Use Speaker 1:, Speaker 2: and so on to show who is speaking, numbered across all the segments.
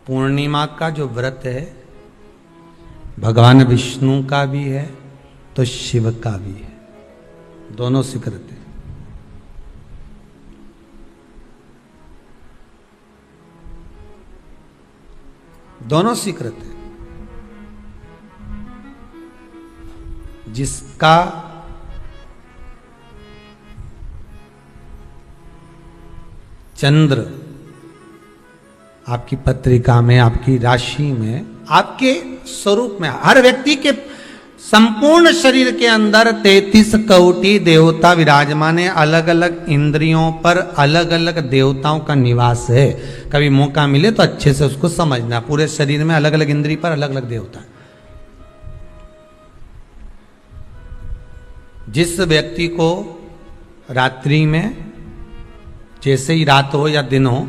Speaker 1: पूर्णिमा का जो व्रत है भगवान विष्णु का भी है तो शिव का भी है, दोनों स्वीकृत है। दोनों स्वीकृत है। जिसका चंद्र आपकी पत्रिका में, आपकी राशि में, आपके स्वरूप में, हर व्यक्ति के संपूर्ण शरीर के अंदर 33 कोटि देवता विराजमान है। अलग अलग इंद्रियों पर अलग अलग देवताओं का निवास है। कभी मौका मिले तो अच्छे से उसको समझना। पूरे शरीर में अलग अलग इंद्रिय पर अलग अलग देवता है। जिस व्यक्ति को रात्रि में, जैसे ही रात हो या दिन हो,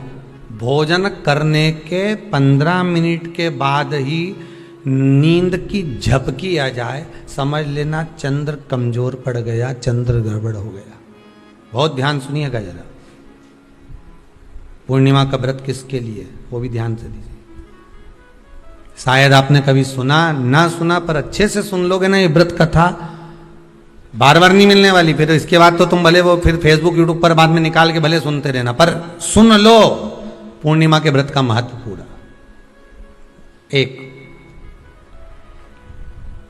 Speaker 1: भोजन करने के 15 मिनट के बाद ही नींद की झपकी आ जाए, समझ लेना चंद्र कमजोर पड़ गया, चंद्र गड़बड़ हो गया। बहुत ध्यान सुनिएगा जरा। पूर्णिमा का व्रत किसके लिए, वो भी ध्यान से दीजिए। शायद आपने कभी सुना ना सुना, पर अच्छे से सुन लोगे ना ये व्रत कथा, बार बार नहीं मिलने वाली। फिर इसके बाद तो तुम भले वो फिर फेसबुक यूट्यूब पर बाद में निकाल के भले सुनते रहना, पर सुन लो पूर्णिमा के व्रत का महत्व पूरा। एक,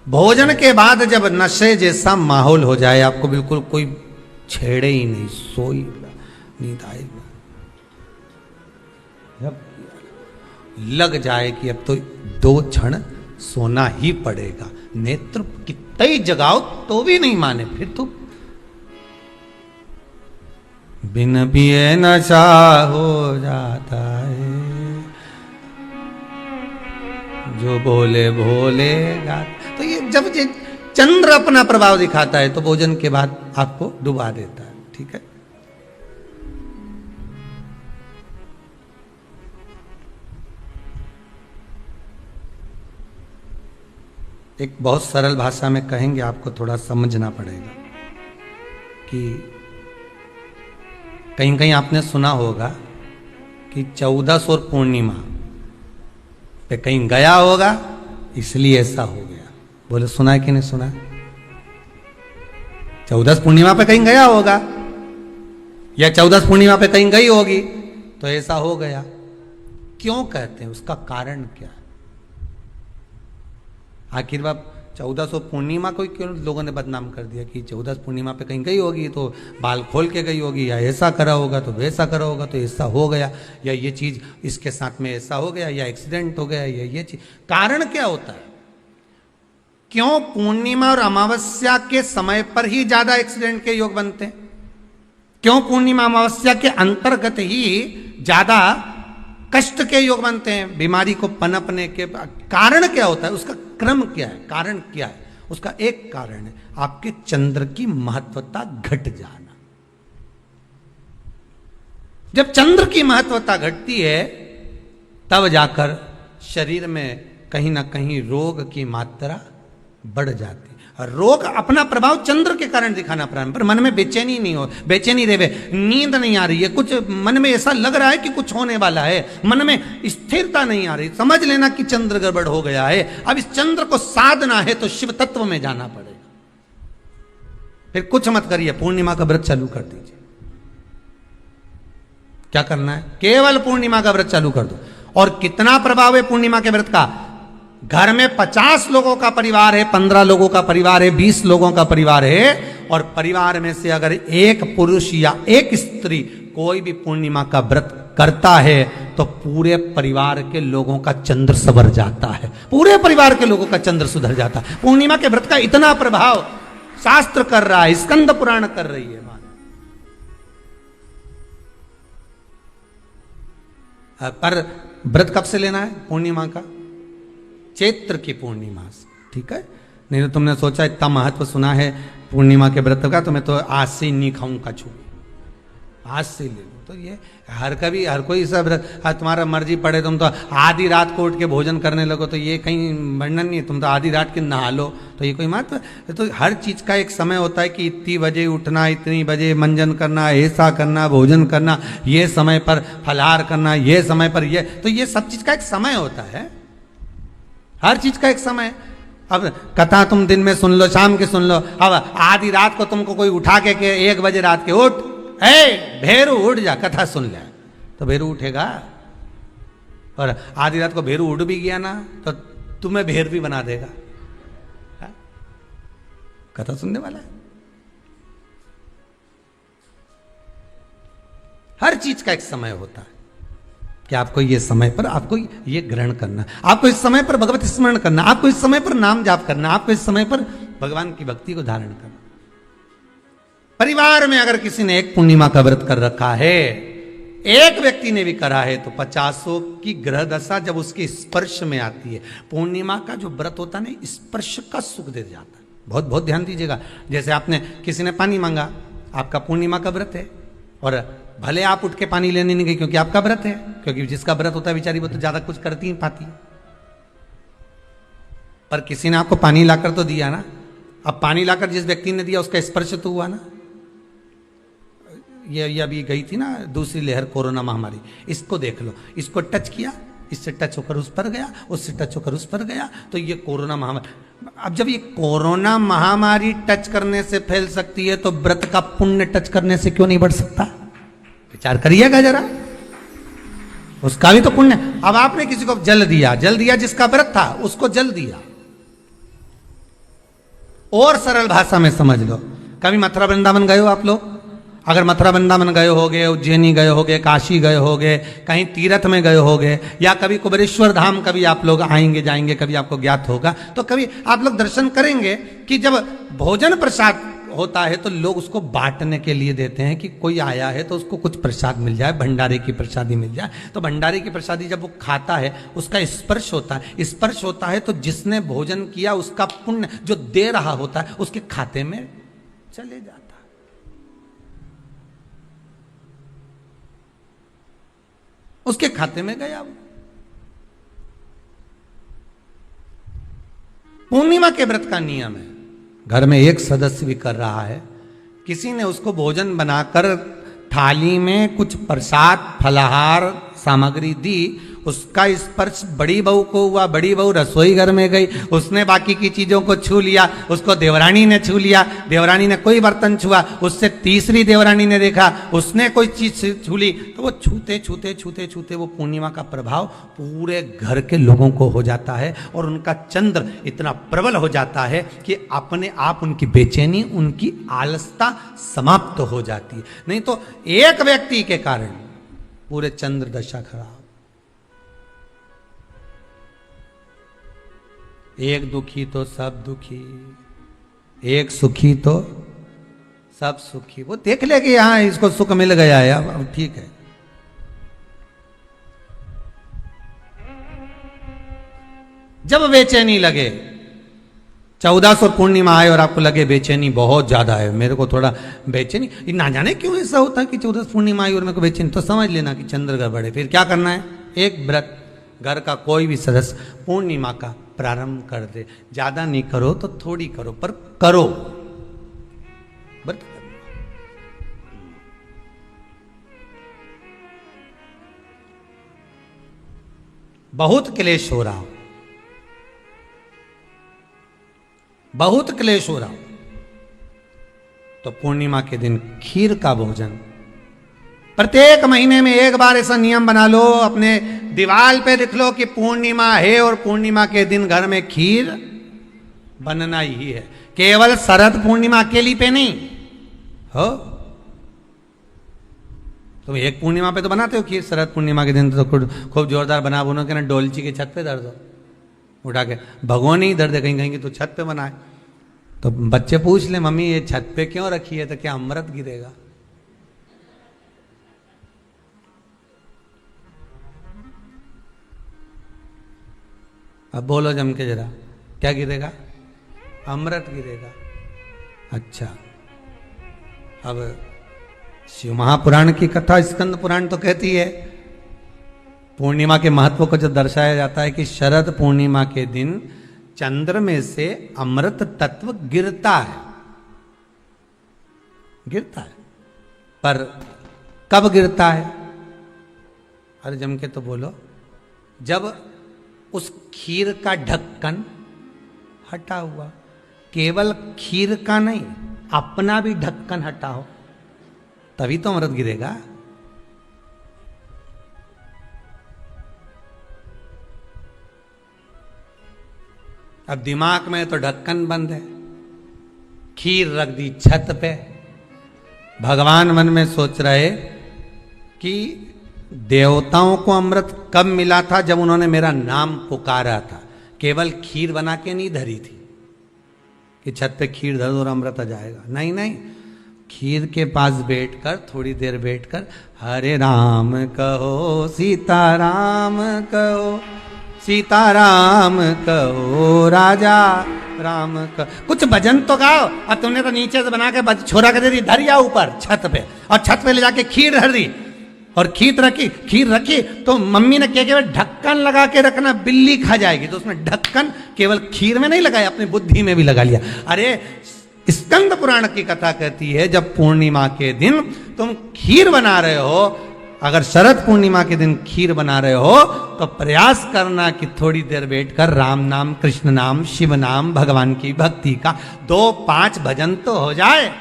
Speaker 1: भोजन के बाद जब नशे जैसा माहौल हो जाए, आपको बिल्कुल कोई छेड़े ही नहीं, सोई नींद आएगी, जब लग जाए कि अब तो 2 क्षण सोना ही पड़ेगा, नेत्र कितना ही जगाओ तो भी नहीं माने, फिर तो बिन पिए नशा हो जाता है, जो बोले भोले गाता। तो ये जब ये चंद्र अपना प्रभाव दिखाता है तो भोजन के बाद आपको डुबा देता है। ठीक है, एक बहुत सरल भाषा में कहेंगे, आपको थोड़ा समझना पड़ेगा कि कहीं कहीं आपने सुना होगा कि 14 और पूर्णिमा पे कहीं गया होगा इसलिए ऐसा हो गया। बोले सुना है कि नहीं सुना? 14 पूर्णिमा पे कहीं गया होगा या 14 पूर्णिमा पे कहीं गई होगी तो ऐसा हो गया। क्यों कहते हैं, उसका कारण क्या है? आखिर बात 1400 पूर्णिमा को क्यों लोगों ने बदनाम कर दिया कि 14 पूर्णिमा पे कहीं गई होगी तो बाल खोल के गई होगी, या ऐसा करा होगा तो वैसा करा होगा तो ऐसा हो गया, या ये चीज इसके साथ में ऐसा हो गया, या एक्सीडेंट हो गया, या ये चीज। कारण क्या होता है? क्यों पूर्णिमा और अमावस्या के समय पर ही ज्यादा एक्सीडेंट के योग बनते हैं? क्यों पूर्णिमा अमावस्या के अंतर्गत ही ज्यादा कष्ट के योग बनते हैं, बीमारी को पनपने के? कारण क्या होता है? उसका क्रम क्या है? कारण क्या है? उसका एक कारण है आपके चंद्र की महत्वता घट जाना। जब चंद्र की महत्वता घटती है तब जाकर शरीर में कहीं ना कहीं रोग की मात्रा बढ़ जाती है। रोग अपना प्रभाव चंद्र के कारण दिखाना प्रारंभ, पर मन में बेचैनी नहीं हो, बेचैनी रहे, नींद नहीं आ रही है, कुछ मन में ऐसा लग रहा है कि कुछ होने वाला है, मन में स्थिरता नहीं आ रही, समझ लेना कि चंद्र गड़बड़ हो गया है। अब इस चंद्र को साधना है तो शिव तत्व में जाना पड़ेगा। फिर कुछ मत करिए, पूर्णिमा का व्रत चालू कर दीजिए। क्या करना है? केवल पूर्णिमा का व्रत चालू कर दो। और कितना प्रभाव है पूर्णिमा के व्रत का? घर में 50 लोगों का परिवार है, 15 लोगों का परिवार है, 20 लोगों का परिवार है, और परिवार में से अगर एक पुरुष या एक स्त्री कोई भी पूर्णिमा का व्रत करता है तो पूरे परिवार के लोगों का चंद्र संवर जाता है, पूरे परिवार के लोगों का चंद्र सुधर जाता है। पूर्णिमा के व्रत का इतना प्रभाव शास्त्र कर रहा है, स्कंद पुराण कर रही है। पर व्रत कब से लेना है पूर्णिमा का? चैत्र की पूर्णिमा से। ठीक है, नहीं तो तुमने सोचा इतना महत्व सुना है पूर्णिमा के व्रत का तो मैं तो आज से नहीं खाऊं कछु। आज से ले लो। तो ये हर कोई सब तुम्हारा मर्जी पड़े, तुम तो आधी रात को उठ के भोजन करने लगो, तो ये कहीं वर्णन नहीं है। तुम तो आधी रात के नहा लो, तो ये कोई महत्व? तो हर चीज का एक समय होता है कि इतनी बजे उठना, इतनी बजे मंजन करना, ऐसा करना, भोजन करना, ये समय पर फलाहार करना, ये समय पर ये, तो ये सब चीज का एक समय होता है, हर चीज का एक समय। अब कथा तुम दिन में सुन लो, शाम के सुन लो, अब आधी रात को तुमको कोई उठा के 1 बजे रात के उठ, भेरू उठ जा, कथा सुन ले, तो भेरू उठेगा? और आधी रात को भेरू उठ भी गया ना, तो तुम्हें भेर भी बना देगा। हा? कथा सुनने वाला है। हर चीज का एक समय होता है कि आपको ये समय पर आपको ये ग्रहण करना, आपको इस समय पर भगवत स्मरण करना, आपको इस समय पर नाम जाप करना, आपको इस समय पर भगवान की भक्ति को धारण करना। परिवार में अगर किसी ने एक पूर्णिमा का व्रत कर रखा है, एक व्यक्ति ने भी करा है, तो 50 की ग्रह दशा जब उसके स्पर्श में आती है, पूर्णिमा का जो व्रत होता है ना, स्पर्श का सुख दे जाता है। बहुत बहुत ध्यान दीजिएगा। जैसे आपने किसी ने पानी मांगा, आपका पूर्णिमा का व्रत है, और भले आप उठ के पानी लेने नहीं गए क्योंकि आपका व्रत है, क्योंकि जिसका व्रत होता है बेचारी वो तो ज्यादा कुछ करती ही पाती, पर किसी ने आपको पानी लाकर तो दिया ना। अब पानी लाकर जिस व्यक्ति ने दिया उसका स्पर्श तो हुआ ना। ये अभी गई थी ना दूसरी लहर कोरोना महामारी, इसको देख लो, इसको टच किया, इससे टच होकर उस पर गया, उससे टच होकर उस पर गया, तो ये कोरोना महामारी। अब जब ये कोरोना महामारी टच करने से फैल सकती है, तो व्रत का पुण्य टच करने से क्यों नहीं बढ़ सकता? विचार करिएगा जरा, उसका भी तो पुण्य। अब आपने किसी को जल दिया, जिसका व्रत था उसको जल दिया। और सरल भाषा में समझ लो, कभी मथुरा वृंदावन गए हो आप लोग? अगर मथुरा वृंदावन गए होगे, उज्जैनी गए होगे, काशी गए होगे, कहीं तीर्थ में गए होगे, या कभी कुबेरेश्वर धाम कभी आप लोग आएंगे जाएंगे, कभी आपको ज्ञात होगा, तो कभी आप लोग दर्शन करेंगे कि जब भोजन प्रसाद होता है तो लोग उसको बांटने के लिए देते हैं कि कोई आया है तो उसको कुछ प्रसाद मिल जाए, भंडारे की प्रसादी मिल जाए। तो भंडारे की प्रसादी जब वो खाता है, उसका स्पर्श होता है, स्पर्श होता है तो जिसने भोजन किया उसका पुण्य जो दे रहा होता है उसके खाते में चले जाता है। उसके खाते में गया वो। पूर्णिमा के व्रत का नियम है, घर में एक सदस्य भी कर रहा है, किसी ने उसको भोजन बनाकर थाली में कुछ प्रसाद फलाहार सामग्री दी, उसका स्पर्श बड़ी बहू को हुआ, बड़ी बहू रसोई घर में गई, उसने बाकी की चीजों को छू लिया, उसको देवरानी ने छू लिया, देवरानी ने कोई बर्तन छुआ, उससे तीसरी देवरानी ने देखा, उसने कोई चीज छू ली, तो वो छूते छूते छूते छूते वो पूर्णिमा का प्रभाव पूरे घर के लोगों को हो जाता है, और उनका चंद्र इतना प्रबल हो जाता है कि अपने आप उनकी बेचैनी, उनकी आलसता समाप्त हो जाती है। नहीं तो एक व्यक्ति के कारण पूरे चंद्र दशा खराब। एक दुखी तो सब दुखी, एक सुखी तो सब सुखी। वो देख ले कि यहां इसको सुख मिल गया है, अब ठीक है। जब बेचैनी लगे, 1400 पूर्णिमा आए और आपको लगे बेचैनी बहुत ज्यादा है, मेरे को थोड़ा बेचैनी, ना जाने क्यों ऐसा होता है कि 14 पूर्णिमा आई और मेरे को बेचैनी, तो समझ लेना कि चंद्र गड़बड़ है। फिर क्या करना है? एक व्रत घर का कोई भी सदस्य पूर्णिमा का प्रारंभ कर दे। ज्यादा नहीं करो तो थोड़ी करो, पर करो व्रत। बहुत क्लेश हो रहा, बहुत क्लेश हो रहा, तो पूर्णिमा के दिन खीर का भोजन प्रत्येक महीने में एक बार ऐसा नियम बना लो, अपने दीवार पे लिख लो कि पूर्णिमा है और पूर्णिमा के दिन घर में खीर बनना ही है। केवल शरद पूर्णिमा अकेली पे नहीं हो, तुम एक पूर्णिमा पे तो बनाते हो खीर, शरद पूर्णिमा के दिन तो खूब जोरदार बना बुनो के ना डोलची के छत पे धर दो, उठा के भगवान ही धर दे, कहीं कहीं तो छत पे बनाए। तो बच्चे पूछ ले मम्मी ये छत पे क्यों रखी है, तो क्या अमृत गिरेगा? अब बोलो जम के जरा, क्या गिरेगा? अमृत गिरेगा। अच्छा, अब शिव महापुराण की कथा स्कंद पुराण तो कहती है, पूर्णिमा के महत्व को जो दर्शाया जाता है कि शरद पूर्णिमा के दिन चंद्र में से अमृत तत्व गिरता है, गिरता है। पर कब गिरता है? अरे जम के तो बोलो, जब उस खीर का ढक्कन हटा हुआ, केवल खीर का नहीं अपना भी ढक्कन हटा हो, तभी तो अमृत गिरेगा। अब दिमाग में तो ढक्कन बंद है, खीर रख दी छत पे। भगवान मन में सोच रहे कि देवताओं को अमृत कब मिला था? जब उन्होंने मेरा नाम पुकारा था। केवल खीर बना के नहीं धरी थी कि छत पे खीर धर दो और अमृत आ जाएगा। नहीं नहीं, खीर के पास बैठकर थोड़ी देर बैठकर हरे राम कहो सीताराम कहो, सीताराम कहो राजा राम कहो। कुछ भजन तो गाओ। अब तुमने तो नीचे से बना के छोरा के दे दी, धर या ऊपर छत पे, और छत पे ले जाके खीर धर दी और खीर रखी तो मम्मी ने क्या केवल ढक्कन लगा के रखना, बिल्ली खा जाएगी। तो उसमें ढक्कन केवल खीर में नहीं लगाया, अपनी बुद्धि में भी लगा लिया। अरे स्कंद पुराण की कथा कहती है, जब पूर्णिमा के दिन तुम खीर बना रहे हो, अगर शरद पूर्णिमा के दिन खीर बना रहे हो तो प्रयास करना कि थोड़ी देर बैठकर राम नाम, कृष्ण नाम, शिव नाम, भगवान की भक्ति का 2-5 भजन तो हो जाए।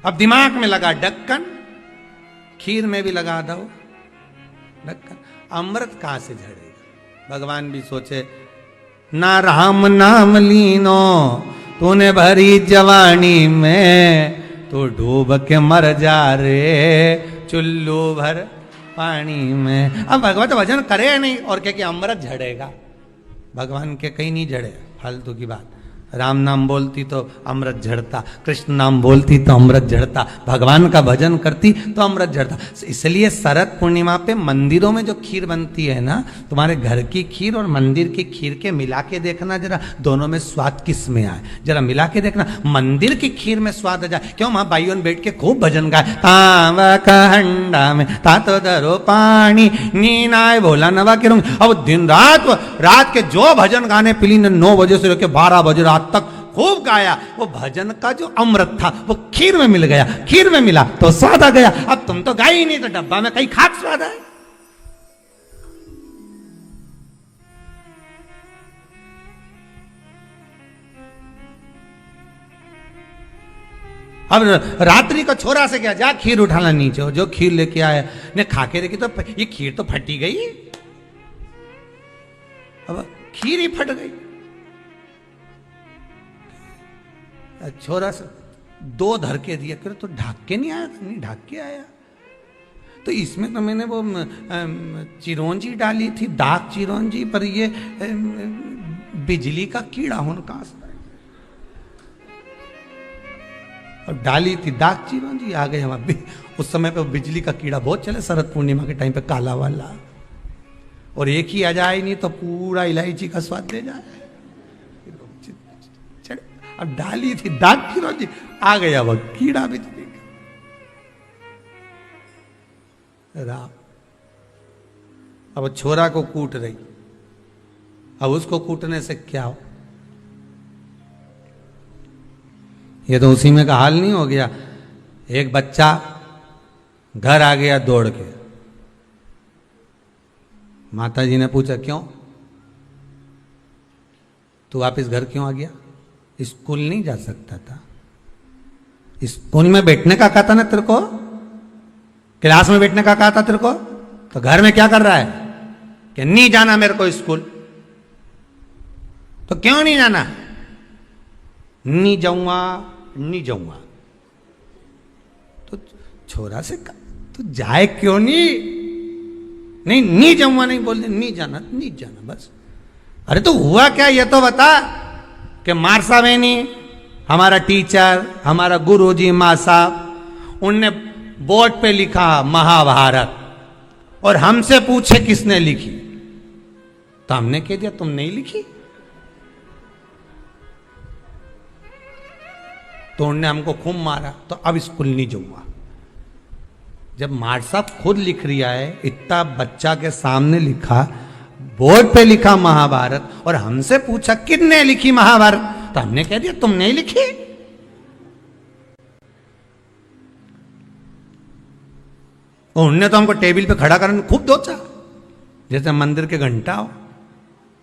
Speaker 1: अब दिमाग में लगा ढक्कन, खीर में भी लगा दो ढक्कन, अमृत कहां से झड़ेगा? भगवान भी सोचे, ना राम नाम लीनो तूने भरी जवानी में, तो डूब के मर जा रे चुल्लू भर पानी में। अब भगवत भजन करे नहीं और क्या कि अमृत झड़ेगा? भगवान के कहीं नहीं झड़े, फालतू की बात। राम नाम बोलती तो अमृत झड़ता, कृष्ण नाम बोलती तो अमृत झड़ता, भगवान का भजन करती तो अमृत झड़ता। इसलिए शरद पूर्णिमा पे मंदिरों में जो खीर बनती है ना, तुम्हारे घर की खीर और मंदिर की खीर के मिला के देखना जरा, दोनों में स्वाद किस में आए, जरा मिला के देखना। मंदिर की खीर में स्वाद आ जाए, क्यों? वहां भाइयों बैठ के खूब भजन गाए, तावा का हंडा में तातो दरो पानी नीनाए भोला नवा के रंग। अब दिन रात के जो भजन गाने पिली ने 9 बजे से लेकर 12 बजे रात तक खूब गाया, वो भजन का जो अमृत था वो खीर में मिल गया, खीर में मिला तो स्वाद आ गया। अब तुम तो गाई ही नहीं, तो डब्बा में कहीं खाक स्वाद आए। अब रात्रि को छोरा से क्या, जा खीर उठाना नीचे, जो खीर लेके आया ने खा के देखी तो ये खीर तो फटी गई। अब खीर ही फट गई। छोरा से 2 धर के दिया, कर तो ढाक के नहीं आया? नहीं ढाक के आया। तो इसमें तो मैंने वो चिरौंजी डाली थी, दाग चिरौंजी, पर ये बिजली का कीड़ा होने कहां से? और डाली थी दाग चिरौंजी, आ गए हम। उस समय पे बिजली का कीड़ा बहुत चले, शरद पूर्णिमा के टाइम पे काला वाला, और एक ही आ जाए नहीं तो पूरा इलायची का स्वाद दे जाए। अब डाली थी दाग चिरौंजी, आ गया वह कीड़ा भी। राम अब छोरा को कूट रही, अब उसको कूटने से क्या हो? ये तो उसी में का हाल नहीं हो गया। एक बच्चा घर आ गया दौड़ के, माता जी ने पूछा क्यों तू वापिस घर क्यों आ गया? स्कूल नहीं जा सकता था? स्कूल में बैठने का कहा था ना तेरे को, क्लास में बैठने का कहा था तेरे को, तो घर में क्या कर रहा है कि नहीं जाना मेरे को स्कूल? तो क्यों नहीं जाना? नहीं जाऊंगा, नहीं जाऊंगा। तो छोरा से तू जाए क्यों नहीं? नहीं जाऊंगा, नहीं बोल दे, नहीं जाना बस। अरे तो हुआ क्या ये तो बता। कि मारसा बेनी हमारा टीचर, हमारा गुरुजी माँ साहब, उनने बोर्ड पे लिखा महाभारत, और हमसे पूछे किसने लिखी, तो हमने कह दिया तुम नहीं लिखी। तो उनने हमको खूब मारा, तो अब स्कूल नहीं जाऊंगा। जब मार साहब खुद लिख रिया है, इतना बच्चा के सामने लिखा, बोर्ड पे लिखा महाभारत, और हमसे पूछा किसने लिखी महाभारत, तो हमने कह दिया तुमने ही लिखी। और उनने तो हमको टेबल पे खड़ा करने खूब दोचा, जैसे मंदिर के घंटा हो,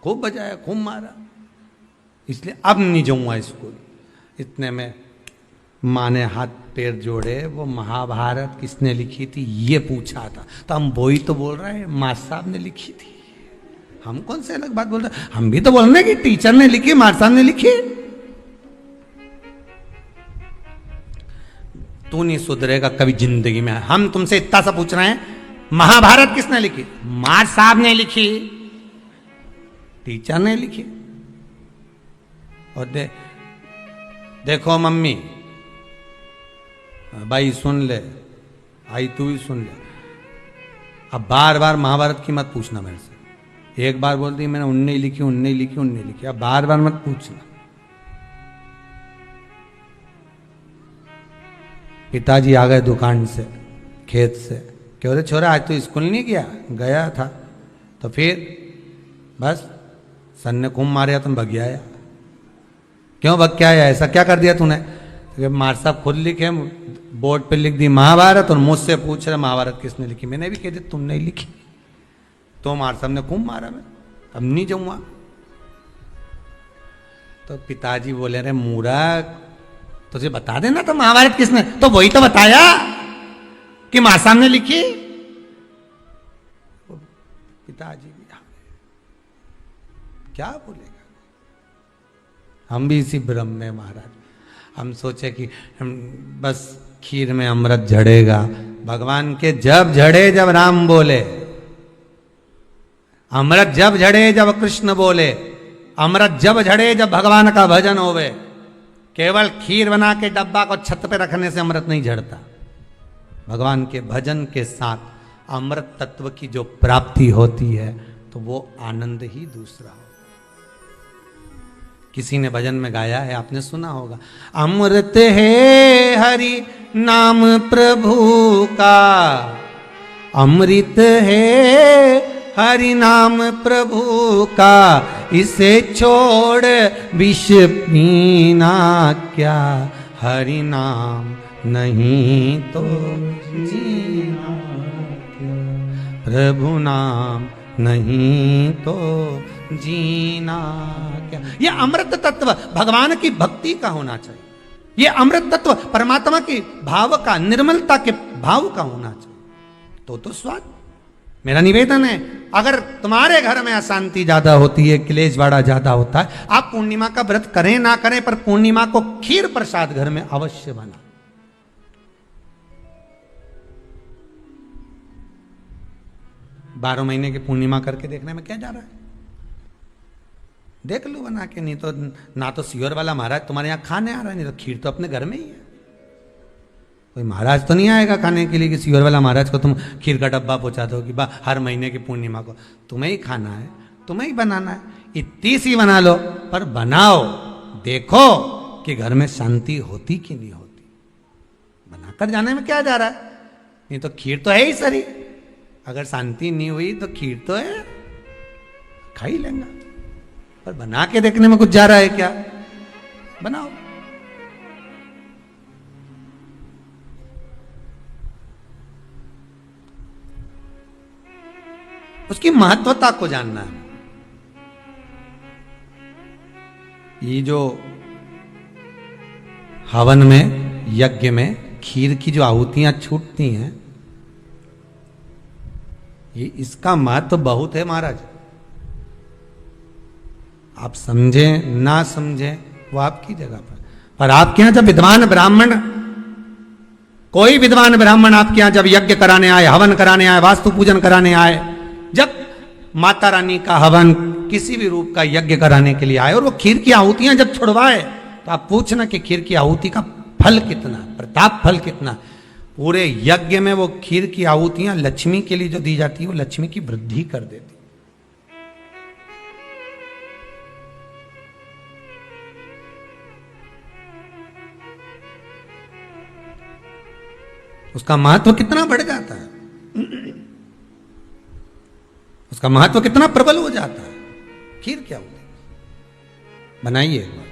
Speaker 1: खूब बजाया, खूब मारा। इसलिए अब नहीं जाऊंगा स्कूल। इतने में माँ ने हाथ पैर जोड़े, वो महाभारत किसने लिखी थी ये पूछा था, तो हम वही तो बोल रहे हैं माँ साहब ने लिखी थी। हम कौन से अलग बात बोल रहे हैं, हम भी तो बोल रहे हैं कि टीचर ने लिखी, माँ साहब ने लिखी। तू नहीं सुधरेगा कभी जिंदगी में। हम तुमसे इतना सा पूछ रहे हैं, महाभारत किसने लिखी? माँ साहब ने लिखी, टीचर ने लिखी। और देखो मम्मी, भाई सुन ले, आई तू भी सुन ले, अब बार बार महाभारत की मत पूछना मेरे से। एक बार बोल दी मैंने उनने लिखी, उनने लिखी, उनने लिखी, अब बार बार मत पूछना। पिताजी आ गए दुकान से, खेत से, क्यों रे छोरा आज तो स्कूल नहीं गया? गया था। तो फिर बस सन ने खूब मारे, तुम भग आया। क्यों भग के आया? ऐसा क्या कर दिया तूने? तो मार साहब खुद लिखे, बोर्ड पे लिख दी महाभारत, और मुझसे पूछ रहे महाभारत किसने लिखी। मैंने भी कह दी तुमने ही लिखी। तो मार साहब ने खूब मारा, मैं अब नहीं जाऊंगा। तो पिताजी बोले रे मूर्ख, तुझे बता देना तो महाभारत किसने, तो वही तो बताया कि मां साहब ने लिखी। पिताजी भी क्या बोलेगा। हम भी इसी भ्रम में महाराज, हम सोचे कि हम बस खीर में अमृत झड़ेगा। भगवान के जब झड़े जब राम बोले, अमृत जब झड़े जब कृष्ण बोले, अमृत जब झड़े जब भगवान का भजन होवे। केवल खीर बना के डब्बा को छत पे रखने से अमृत नहीं झड़ता। भगवान के भजन के साथ अमृत तत्व की जो प्राप्ति होती है तो वो आनंद ही दूसरा हो। किसी ने भजन में गाया है, आपने सुना होगा, अमृत है हरि नाम प्रभु का, अमृत है हरि नाम प्रभु का, इसे छोड़ विष पीना क्या, हरि नाम नहीं तो जीना क्या, प्रभु नाम नहीं तो जीना क्या। ये अमृत तत्व भगवान की भक्ति का होना चाहिए। ये अमृत तत्व परमात्मा के भाव का, निर्मलता के भाव का होना चाहिए। तो स्वाद। मेरा निवेदन है, अगर तुम्हारे घर में अशांति ज्यादा होती है, क्लेश बड़ा ज्यादा होता है, आप पूर्णिमा का व्रत करें ना करें, पर पूर्णिमा को खीर प्रसाद घर में अवश्य बना। बारह महीने की पूर्णिमा करके देखने में क्या जा रहा है? देख लो बना के। नहीं तो ना तो सियोर वाला महाराज तुम्हारे यहाँ खाने आ रहा है, नहीं तो खीर तो अपने घर में ही है। कोई महाराज तो नहीं आएगा खाने के लिए कि सियोर वाला महाराज को तुम खीर का डब्बा पहुंचा दो कि हर महीने की पूर्णिमा को तुम्हें ही खाना है, तुम्हें ही बनाना है। इतनी सी बना लो, पर बनाओ, देखो कि घर में शांति होती कि नहीं होती। बनाकर जाने में क्या जा रहा है? नहीं तो खीर तो है ही सरी, अगर शांति नहीं हुई तो खीर तो है, खा ही लेंगे। पर बना के देखने में कुछ जा रहा है क्या? बनाओ। उसकी महत्वता को जानना है। ये जो हवन में, यज्ञ में खीर की जो आहुतियां छूटती हैं, ये इसका महत्व बहुत है महाराज। आप समझें ना समझें वो आपकी जगह पर आपके यहां जब विद्वान ब्राह्मण, कोई विद्वान ब्राह्मण आपके यहां जब यज्ञ कराने आए, हवन कराने आए, वास्तु पूजन कराने आए, जब माता रानी का हवन किसी भी रूप का यज्ञ कराने के लिए आए और वो खीर की आहुतियां जब छुड़वाए, तो आप पूछना कि खीर की आहुति का फल कितना, प्रताप फल कितना। पूरे यज्ञ में वो खीर की आहुतियां लक्ष्मी के लिए जो दी जाती है, वो लक्ष्मी की वृद्धि कर देती। उसका महत्व कितना बढ़ जाता है, उसका महत्व कितना प्रबल हो जाता है। खीर क्या होती है, बनाइए एक बार।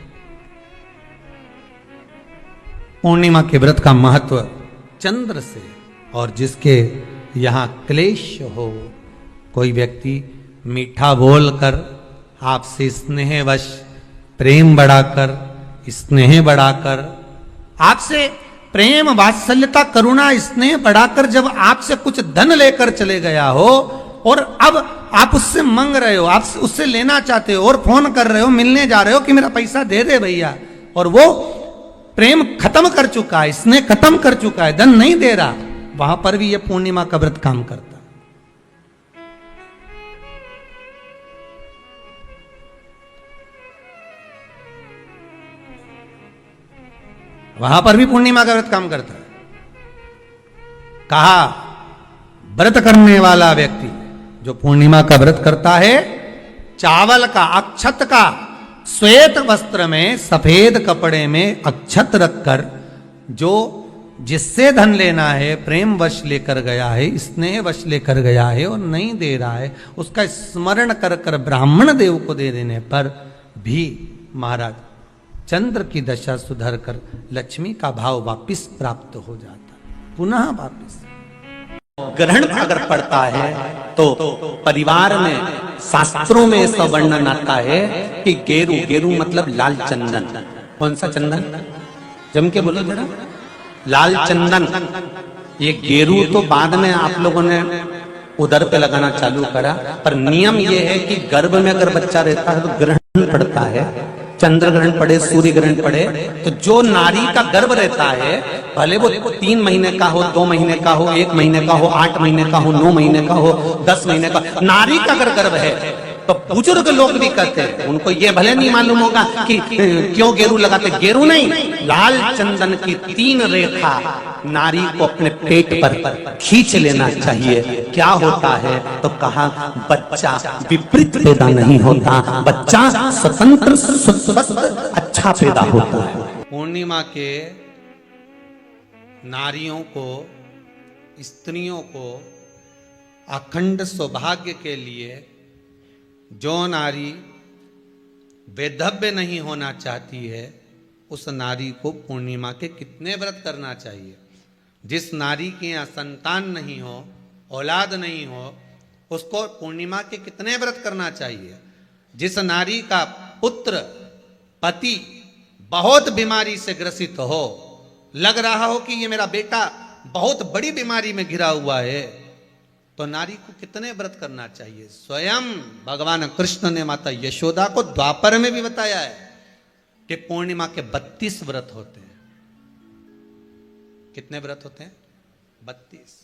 Speaker 1: पूर्णिमा के व्रत का महत्व चंद्र से, और जिसके यहां क्लेश हो, कोई व्यक्ति मीठा बोलकर आपसे स्नेहवश प्रेम बढ़ाकर, स्नेह बढ़ाकर, आपसे प्रेम वात्सल्यता करुणा स्नेह बढ़ाकर जब आपसे कुछ धन लेकर चले गया हो, और अब आप उससे मांग रहे हो, आप उससे लेना चाहते हो, और फोन कर रहे हो, मिलने जा रहे हो कि मेरा पैसा दे दे भैया, और वो प्रेम खत्म कर चुका है, स्नेह खत्म कर चुका है, धन नहीं दे रहा, वहां पर भी यह पूर्णिमा का व्रत काम करता। वहां पर भी पूर्णिमा का व्रत काम करता है। कहा व्रत करने वाला व्यक्ति जो पूर्णिमा का व्रत करता है, चावल का अक्षत का श्वेत वस्त्र में सफेद कपड़े में अक्षत रखकर, जो जिससे धन लेना है प्रेम वश लेकर गया है, स्नेह वश लेकर गया है और नहीं दे रहा है, उसका स्मरण कर कर ब्राह्मण देव को दे देने पर भी महाराज चंद्र की दशा सुधर कर लक्ष्मी का भाव वापिस प्राप्त हो जाता, पुनः वापिस।
Speaker 2: ग्रहण अगर पड़ता है तो परिवार में शास्त्रों में ऐसा वर्णन आता है कि गेरू, गेरू मतलब लाल चंदन। कौन सा चंदन, जम के बोलो जरा, लाल चंदन। ये गेरू तो बाद में आप लोगों ने उधर पे लगाना चालू करा, पर नियम ये है कि गर्भ में अगर बच्चा रहता है तो ग्रहण पड़ता है, चंद्र ग्रहण पड़े, सूर्य ग्रहण पड़े, तो जो नारी का गर्भ रहता है, भले वो 3 महीने का हो, 2 महीने का हो, 1 महीने का हो, 8 महीने का हो, 9 महीने का हो, 10 महीने का, नारी का अगर गर्भ है तो बुजुर्ग लोग भी कहते हैं, उनको ये भले नहीं मालूम होगा कि क्यों गेरू लगाते, गेरू नहीं, लाल चंदन की 3 रेखा नारी को अपने पेट पर खींच लेना चाहिए। क्या होता है तो कहा बच्चा विपरीत पैदा नहीं होता, बच्चा स्वतंत्र स्वस्थ अच्छा पैदा होता है।
Speaker 1: पूर्णिमा के नारियों को, स्त्रियों को अखंड सौभाग्य के लिए, जो नारी वैधव्य नहीं होना चाहती है, उस नारी को पूर्णिमा के कितने व्रत करना चाहिए। जिस नारी के यहाँ संतान नहीं हो, औलाद नहीं हो, उसको पूर्णिमा के कितने व्रत करना चाहिए। जिस नारी का पुत्र पति बहुत बीमारी से ग्रसित हो, लग रहा हो कि ये मेरा बेटा बहुत बड़ी बीमारी में घिरा हुआ है, तो नारी को कितने व्रत करना चाहिए। स्वयं भगवान कृष्ण ने माता यशोदा को द्वापर में भी बताया है कि पूर्णिमा के 32 व्रत होते हैं। कितने व्रत होते हैं? 32।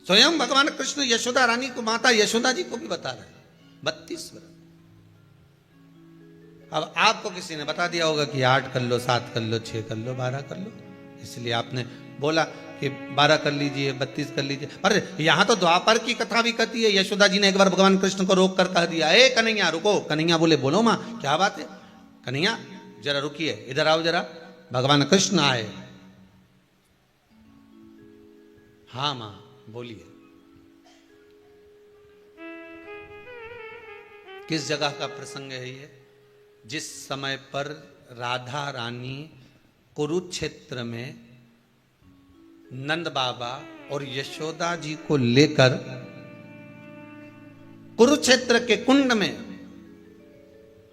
Speaker 1: स्वयं भगवान कृष्ण यशोदा रानी को, माता यशोदा जी को भी बता रहे हैं 32 व्रत। अब आपको किसी ने बता दिया होगा कि 8 कर लो, 7 कर लो, 6 कर लो, 12 कर लो, इसलिए आपने बोला कि 12 कर लीजिए, 32 कर लीजिए। पर यहां तो द्वापर की कथा भी कहती है। यशोदा जी ने एक बार भगवान कृष्ण को रोक कर कह दिया, ए कन्हैया रुको। कन्हैया बोले बोलो मां क्या बात है। कन्हैया जरा रुकिए, इधर आओ जरा। भगवान कृष्ण आए। हाँ मां बोलिए। किस जगह का प्रसंग है ये? जिस समय पर राधा रानी कुरुक्षेत्र में नंद बाबा और यशोदा जी को लेकर कुरुक्षेत्र के कुंड में,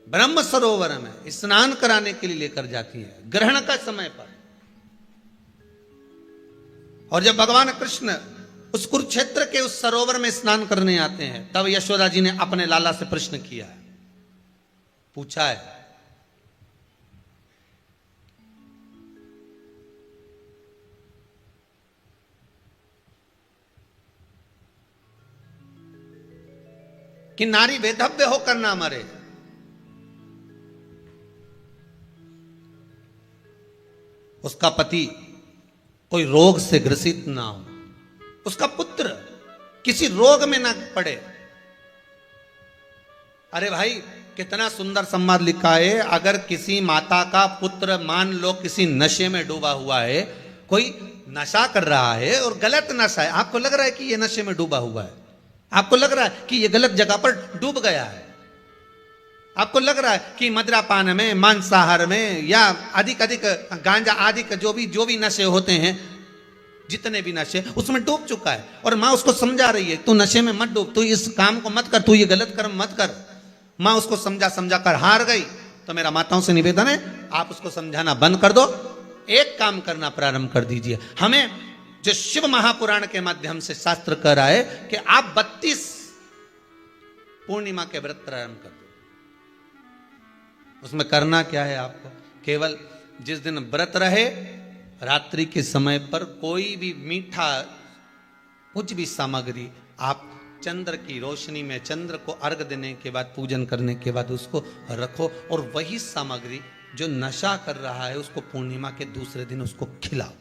Speaker 1: ब्रह्म सरोवर में स्नान कराने के लिए लेकर जाती है, ग्रहण का समय पर। और जब भगवान कृष्ण उस कुरुक्षेत्र के उस सरोवर में स्नान करने आते हैं, तब यशोदा जी ने अपने लाला से प्रश्न किया है, पूछा है कि नारी वेधव्य होकर ना मरे। उसका पति कोई रोग से ग्रसित ना हो, उसका पुत्र किसी रोग में ना पड़े। अरे भाई कितना सुंदर संवाद लिखा है। अगर किसी माता का पुत्र मान लो किसी नशे में डूबा हुआ है, कोई नशा कर रहा है और गलत नशा है, आपको लग रहा है कि ये नशे में डूबा हुआ है, आपको लग रहा है कि ये गलत जगह पर डूब गया है, आपको लग रहा है कि मदिरापान में, मांसाहार में या अधिक अधिक गांजा आदि का जो भी नशे होते हैं, जितने भी नशे, उसमें डूब चुका है। और माँ उसको समझा रही है, तू नशे में मत डूब, तू इस काम को मत कर, तू ये गलत कर्म मत कर। माँ उसको समझा समझा कर हार गई। तो मेरा माताओं से निवेदन है, आप उसको समझाना बंद कर दो, एक काम करना प्रारंभ कर दीजिए। हमें जो शिव महापुराण के माध्यम से शास्त्र कह रहा है कि आप 32 पूर्णिमा के व्रत प्रारंभ कर दो। उसमें करना क्या है आपको? केवल जिस दिन व्रत रहे, रात्रि के समय पर कोई भी मीठा, कुछ भी सामग्री आप चंद्र की रोशनी में, चंद्र को अर्घ देने के बाद, पूजन करने के बाद उसको रखो, और वही सामग्री जो नशा कर रहा है उसको पूर्णिमा के दूसरे दिन उसको खिलाओ।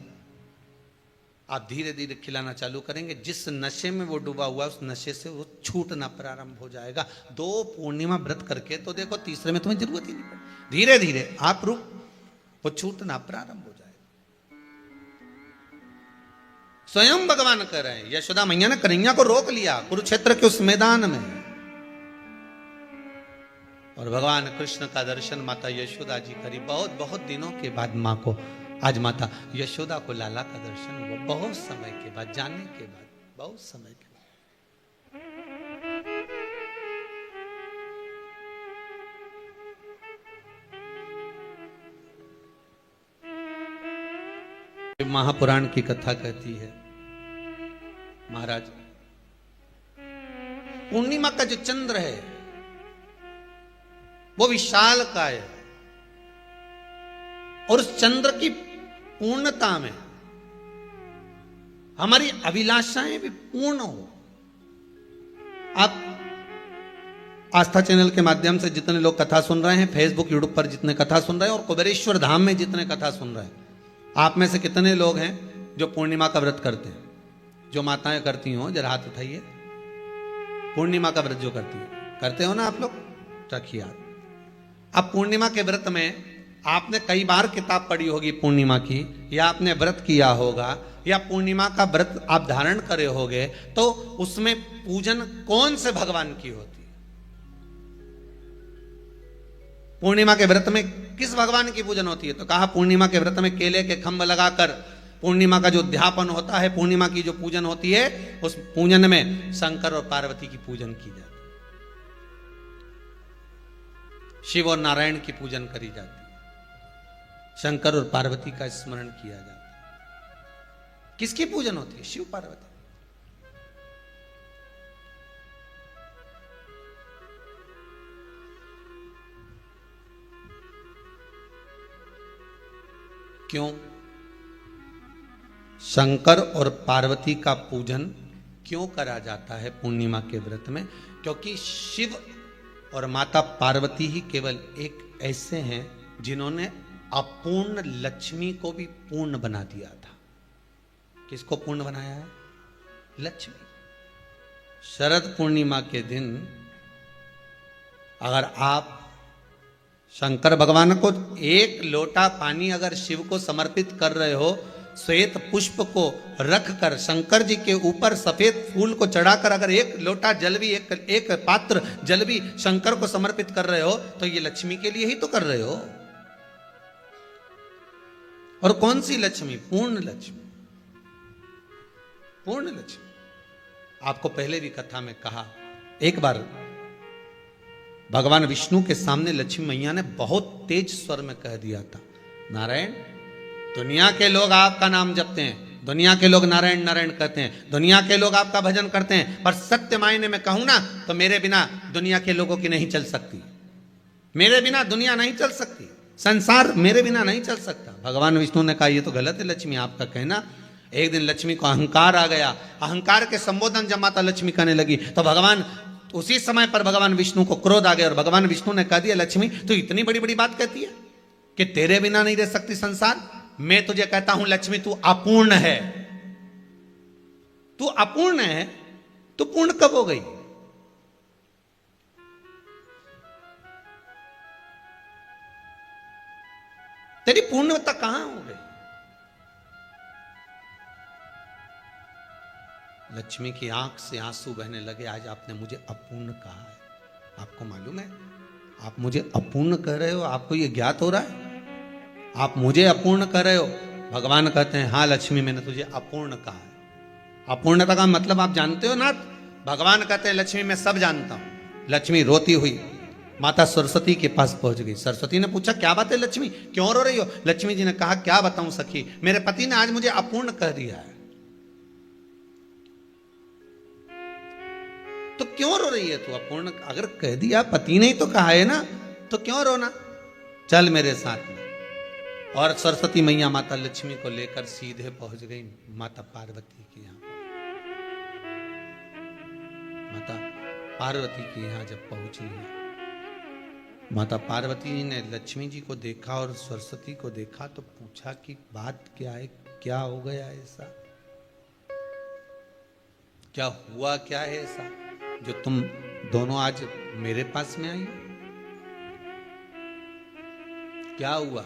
Speaker 1: आप धीरे धीरे खिलाना चालू करेंगे, जिस नशे में वो डूबा हुआ उस नशे से वो छूटना प्रारंभ हो जाएगा। 2 पूर्णिमा व्रत करके तो देखो, तीसरे में तुम्हें जरूरत ही नहीं पड़ेगी। धीरे धीरे आप वो छूटना प्रारंभ हो जाएगा। स्वयं भगवान कर रहे हैं। यशोदा मैया ने कन्हैया को रोक लिया कुरुक्षेत्र के उस मैदान में, और भगवान कृष्ण का दर्शन माता यशोदा जी करी। बहुत बहुत दिनों के बाद माँ को, आज माता यशोदा को लाला का दर्शन हुआ, बहुत समय के बाद, जाने के बाद, बहुत समय के बाद। महापुराण की कथा कहती है, महाराज पूर्णिमा का जो चंद्र है वो विशाल काय है, और उस चंद्र की पूर्णता में हमारी अभिलाषाएं भी पूर्ण हो। आप आस्था चैनल के माध्यम से जितने लोग कथा सुन रहे हैं, फेसबुक यूट्यूब पर जितने कथा सुन रहे हैं, और कुबेरेश्वर धाम में जितने कथा सुन रहे हैं, आप में से कितने लोग हैं जो पूर्णिमा का व्रत करते हैं? जो माताएं करती हो जरा हाथ उठाइए। पूर्णिमा का व्रत जो करती है, करते हो ना आप लोग? रखिए हाथ। अब पूर्णिमा के व्रत में आपने कई बार किताब पढ़ी होगी पूर्णिमा की, या आपने व्रत किया होगा, या पूर्णिमा का व्रत आप धारण करे होगे, तो उसमें पूजन कौन से भगवान की होती है? पूर्णिमा के व्रत में किस भगवान की पूजन होती है? तो कहा पूर्णिमा के व्रत में केले के खंभ लगाकर पूर्णिमा का जो अध्यापन होता है, पूर्णिमा की जो पूजन होती है, उस पूजन में शंकर और पार्वती की पूजन की जाती है, शिव और नारायण की पूजन करी जाती है, शंकर और पार्वती का स्मरण किया जाता है। किसकी पूजन होती है? शिव पार्वती। क्यों शंकर और पार्वती का पूजन क्यों करा जाता है पूर्णिमा के व्रत में? क्योंकि शिव और माता पार्वती ही केवल एक ऐसे हैं जिन्होंने अपूर्ण लक्ष्मी को भी पूर्ण बना दिया था। किसको पूर्ण बनाया है? लक्ष्मी। शरद पूर्णिमा के दिन अगर आप शंकर भगवान को एक लोटा पानी अगर शिव को समर्पित कर रहे हो, श्वेत पुष्प को रख कर शंकर जी के ऊपर सफेद फूल को चढ़ाकर अगर एक लोटा जल भी, एक पात्र जल भी शंकर को समर्पित कर रहे हो, तो ये लक्ष्मी के लिए ही तो कर रहे हो। और कौन सी लक्ष्मी? पूर्ण लक्ष्मी। पूर्ण लक्ष्मी। आपको पहले भी कथा में कहा, एक बार भगवान विष्णु के सामने लक्ष्मी मैया ने बहुत तेज स्वर में कह दिया था, नारायण, दुनिया के लोग आपका नाम जपते हैं, दुनिया के लोग नारायण नारायण कहते हैं, दुनिया के लोग आपका भजन करते हैं, पर सत्य मायने में कहूं ना तो मेरे बिना दुनिया के लोगों की नहीं चल सकती, मेरे बिना दुनिया नहीं चल सकती, संसार मेरे बिना नहीं चल सकता। भगवान विष्णु ने कहा, ये तो गलत है लक्ष्मी आपका कहना। एक दिन लक्ष्मी को अहंकार आ गया, अहंकार के संबोधन जब माता लक्ष्मी करने लगी तो भगवान, उसी समय पर भगवान विष्णु को क्रोध आ गया और भगवान विष्णु ने कह दिया, लक्ष्मी तू इतनी बड़ी बड़ी बात कहती है कि तेरे बिना नहीं रह सकती संसार। मैं तुझे कहता हूं लक्ष्मी, तू अपूर्ण है, तू अपूर्ण है, तू पूर्ण कब हो गई?
Speaker 2: तेरी पूर्णता कहां हो गई? लक्ष्मी की आंख से आंसू बहने लगे। आज आपने मुझे अपूर्ण कहा है। आपको मालूम है आप मुझे अपूर्ण कह रहे हो? आपको यह ज्ञात हो रहा है आप मुझे अपूर्ण कह रहे हो? भगवान कहते हैं हाँ लक्ष्मी मैंने तुझे अपूर्ण कहा है। अपूर्णता का मतलब आप जानते हो ना? भगवान कहते हैं लक्ष्मी मैं सब जानता हूं। लक्ष्मी रोती हुई माता सरस्वती के पास पहुंच गई। सरस्वती ने पूछा क्या बात है लक्ष्मी, क्यों रो रही हो? लक्ष्मी जी ने कहा क्या बताऊं सखी, मेरे पति ने आज मुझे अपूर्ण कह दिया है। तो क्यों रो रही है तू? अपूर्ण अगर कह दिया, पति ने ही तो कहा है ना, तो क्यों रोना? चल मेरे साथ में। और सरस्वती मैया माता लक्ष्मी को लेकर सीधे पहुंच गई माता पार्वती के यहां। माता पार्वती के यहां जब पहुंची है, माता पार्वती जी ने लक्ष्मी जी को देखा और सरस्वती को देखा तो पूछा कि बात क्या है, क्या हो गया ऐसा, क्या हुआ, क्या है ऐसा जो तुम दोनों आज मेरे पास में आई? क्या हुआ?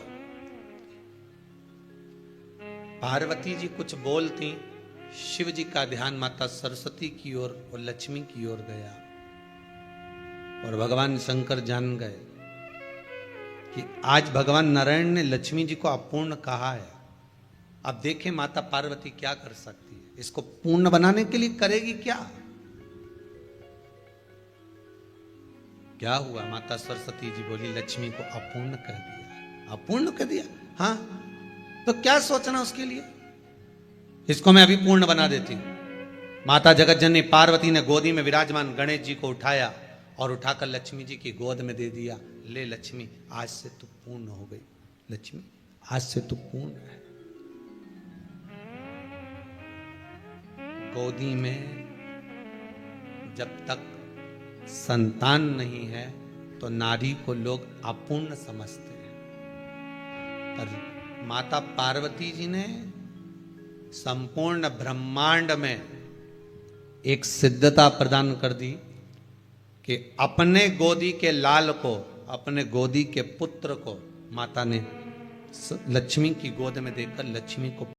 Speaker 2: पार्वती जी कुछ बोलती, शिव जी का ध्यान माता सरस्वती की ओर और लक्ष्मी की ओर गया और भगवान शंकर जान गए कि आज भगवान नारायण ने लक्ष्मी जी को अपूर्ण कहा है। अब देखें माता पार्वती क्या कर सकती है, इसको पूर्ण बनाने के लिए करेगी क्या? क्या हुआ? माता सरस्वती जी बोली लक्ष्मी को अपूर्ण कह दिया। अपूर्ण कह दिया? हाँ, तो क्या सोचना उसके लिए, इसको मैं अभी पूर्ण बना देती हूं। माता जगत जननी पार्वती ने गोदी में विराजमान गणेश जी को उठाया और उठाकर लक्ष्मी जी की गोद में दे दिया। ले लक्ष्मी, आज से तू पूर्ण हो गई। लक्ष्मी आज से तू पूर्ण है। गोदी में जब तक संतान नहीं है तो नारी को लोग अपूर्ण समझते हैं, पर माता पार्वती जी ने संपूर्ण ब्रह्मांड में एक सिद्धता प्रदान कर दी कि अपने गोदी के लाल को, अपने गोदी के पुत्र को माता ने लक्ष्मी की गोद में देकर लक्ष्मी को